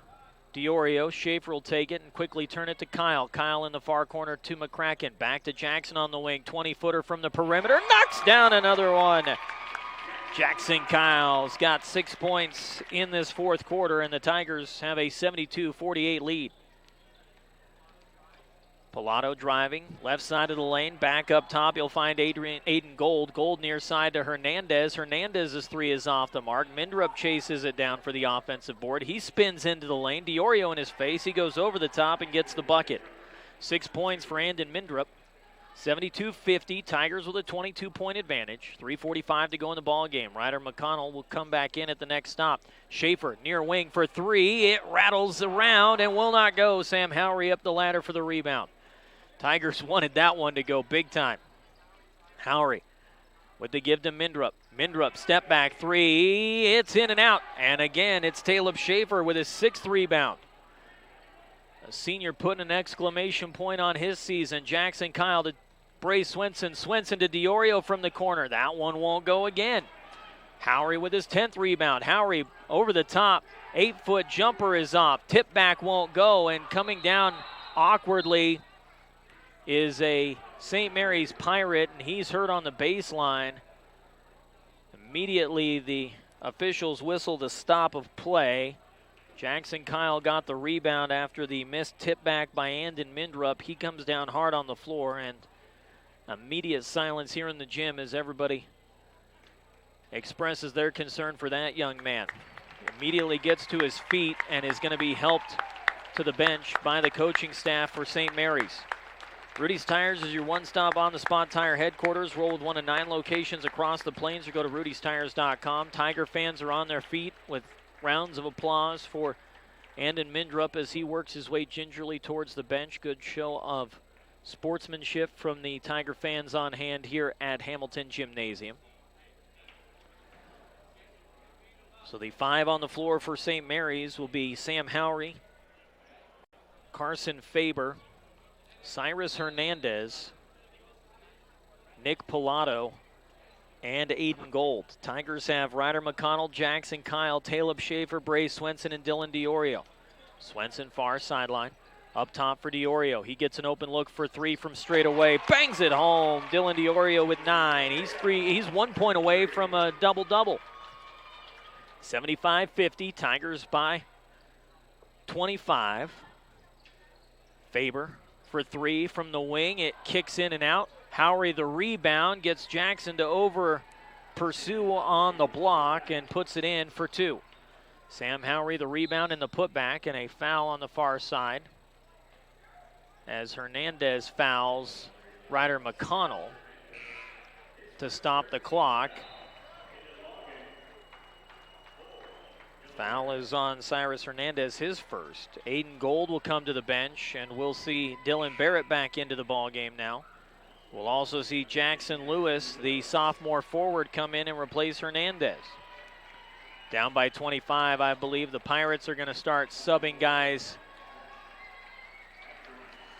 Diorio. Schaefer will take it and quickly turn it to Kyle. Kyle in the far corner to McCracken. Back to Jackson on the wing. 20-footer from the perimeter. Knocks down another one. Jackson Kyle's got 6 points in this fourth quarter, and the Tigers have a 72-48 lead. Pilato driving, left side of the lane, back up top. You'll find Aiden Gold. Gold near side to Hernandez. Hernandez's three is off the mark. Mindrup chases it down for the offensive board. He spins into the lane. Diorio in his face. He goes over the top and gets the bucket. 6 points for Andon Mindrup. 72-50, Tigers with a 22-point advantage. 3:45 to go in the ball game. Ryder McConnell will come back in at the next stop. Schaefer near wing for three. It rattles around and will not go. Sam Howry up the ladder for the rebound. Tigers wanted that one to go big time. Howry with the give to Mindrup. Mindrup step back three. It's in and out. And again, it's Caleb Schaefer with his 6th rebound. A senior putting an exclamation point on his season. Jackson Kyle to Bray Swenson. Swenson to Diorio from the corner. That one won't go again. Howry with his 10th rebound. Howry over the top. 8-foot jumper is off. Tip back won't go. And coming down awkwardly is a St. Mary's Pirate, and he's hurt on the baseline. Immediately the officials whistle the stop of play. Jackson Kyle got the rebound after the missed tip back by Andon Mindrup. He comes down hard on the floor, and immediate silence here in the gym as everybody expresses their concern for that young man. Immediately gets to his feet and is going to be helped to the bench by the coaching staff for St. Mary's. Rudy's Tires is your one-stop on-the-spot tire headquarters. Roll with 1 of 9 locations across the plains, or go to rudystires.com. Tiger fans are on their feet with rounds of applause for Andon Mindrup as he works his way gingerly towards the bench. Good show of sportsmanship from the Tiger fans on hand here at Hamilton Gymnasium. So the 5 on the floor for St. Mary's will be Sam Howry, Carson Faber, Cyrus Hernandez, Nick Pilato, and Aiden Gold. Tigers have Ryder McConnell, Jackson Kyle, Caleb Schaefer, Bray Swenson, and Dylan Diorio. Swenson far sideline. Up top for Diorio. He gets an open look for three from straight away. Bangs it home. Dylan Diorio with 9. He's 1 point away from a double-double. 75-50. Tigers by 25. Faber for three from the wing. It kicks in and out. Howry the rebound, gets Jackson to over pursue on the block and puts it in for 2. Sam Howry the rebound and the putback, and a foul on the far side as Hernandez fouls Ryder McConnell to stop the clock. Foul is on Cyrus Hernandez, his first. Aiden Gold will come to the bench, and we'll see Dylan Barrett back into the ball game now. We'll also see Jackson Lewis, the sophomore forward, come in and replace Hernandez. Down by 25, I believe the Pirates are going to start subbing guys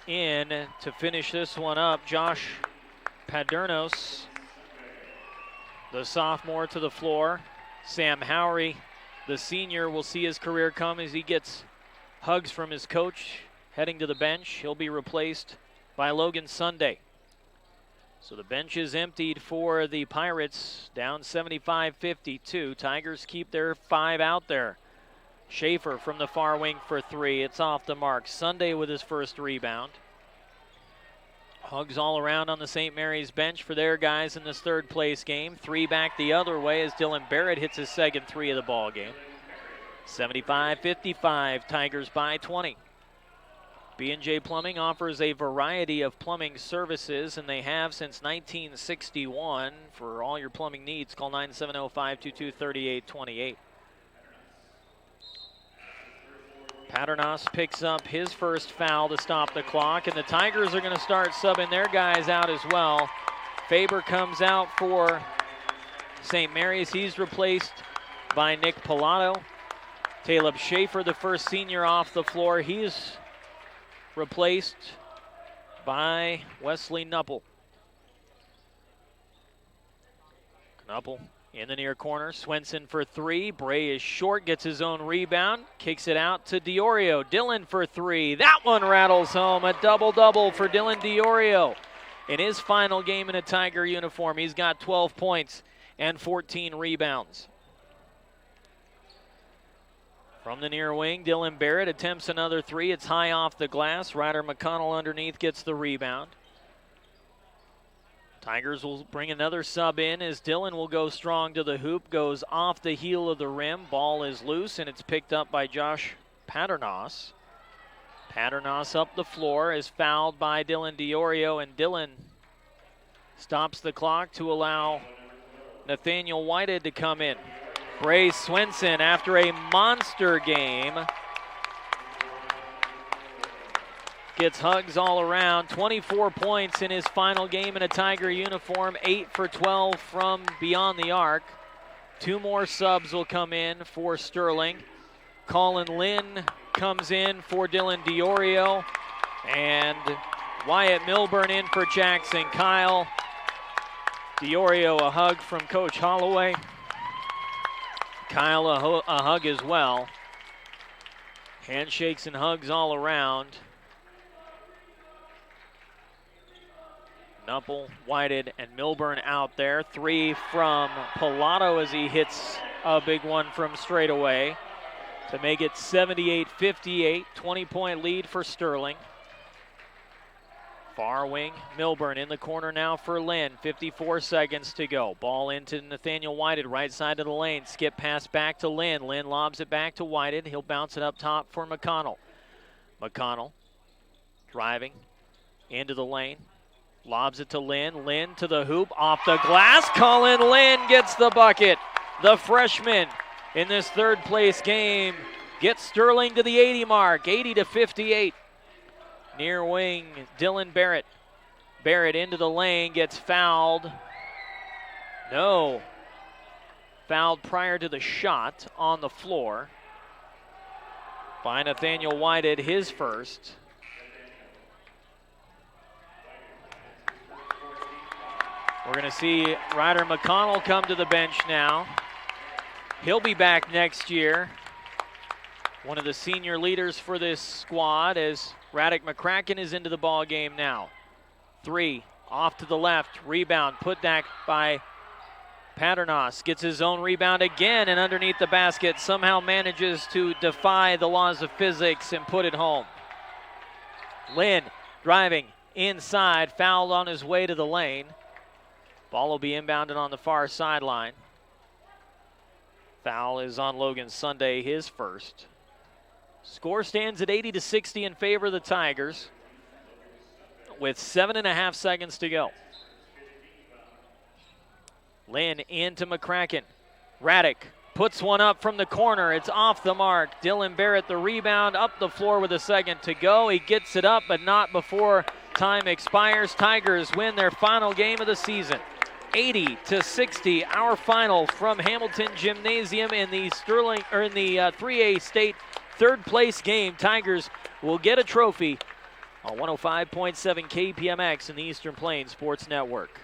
in to finish this one up. Josh Padernos, the sophomore, to the floor. Sam Howry, the senior, will see his career come as he gets hugs from his coach heading to the bench. He'll be replaced by Logan Sunday. So the bench is emptied for the Pirates, down 75-52. Tigers keep their 5 out there. Schaefer from the far wing for 3. It's off the mark. Sunday with his first rebound. Hugs all around on the St. Mary's bench for their guys in this third place game. 3 back the other way as Dylan Barrett hits his second 3 of the ball game. 75-55, Tigers by 20. B&J Plumbing offers a variety of plumbing services, and they have since 1961. For all your plumbing needs, call 970-522-3828. Paternos picks up his first foul to stop the clock, and the Tigers are going to start subbing their guys out as well. Faber comes out for St. Mary's. He's replaced by Nick Pilato. Caleb Schaefer, the first senior, off the floor. He's replaced by Wesley Knuppel. Knuppel in the near corner. Swenson for 3. Bray is short, gets his own rebound, kicks it out to Diorio. Dylan for 3. That one rattles home. A double-double for Dylan Diorio. In his final game in a Tiger uniform, he's got 12 points and 14 rebounds. From the near wing, Dylan Barrett attempts another 3. It's high off the glass. Ryder McConnell underneath gets the rebound. Tigers will bring another sub in as Dylan will go strong to the hoop, goes off the heel of the rim. Ball is loose, and it's picked up by Josh Paternos. Paternos up the floor is fouled by Dylan Diorio, and Dylan stops the clock to allow Nathaniel Whitehead to come in. Bray Swenson, after a monster game, gets hugs all around. 24 points in his final game in a Tiger uniform, 8 for 12 from beyond the arc. 2 more subs will come in for Sterling. Colin Lynn comes in for Dylan Diorio, and Wyatt Milburn in for Jackson Kyle. Diorio a hug from Coach Holloway. Kyle a hug as well. Handshakes and hugs all around. Knuppel, Whitehead, and Milburn out there. 3 from Pilato as he hits a big one from straight away to make it 78-58. 20-point lead for Sterling. Far wing, Milburn in the corner now for Lynn. 54 seconds to go. Ball into Nathaniel Whitehead, right side of the lane. Skip pass back to Lynn. Lynn lobs it back to Whitehead. He'll bounce it up top for McConnell. McConnell driving into the lane. Lobs it to Lynn. Lynn to the hoop, off the glass. Colin Lynn gets the bucket. The freshman in this third place game gets Sterling to the 80 mark, 80-58. Near wing, Dylan Barrett. Barrett into the lane, gets fouled. No. Fouled prior to the shot on the floor by Nathaniel Whitehead, his first. We're going to see Ryder McConnell come to the bench now. He'll be back next year. One of the senior leaders for this squad as Radek McCracken is into the ball game now. 3 off to the left, rebound put back by Paternos. Gets his own rebound again, and underneath the basket somehow manages to defy the laws of physics and put it home. Lynn driving inside, fouled on his way to the lane. Ball will be inbounded on the far sideline. Foul is on Logan Sunday, his first. Score stands at 80-60 in favor of the Tigers with 7.5 seconds to go. Lynn into McCracken. Radek puts one up from the corner. It's off the mark. Dylan Barrett the rebound, up the floor with a second to go. He gets it up, but not before time expires. Tigers win their final game of the season. 80-60, our final from Hamilton Gymnasium in the 3A state third place game. Tigers will get a trophy on 105.7 KPMX in the Eastern Plains Sports Network.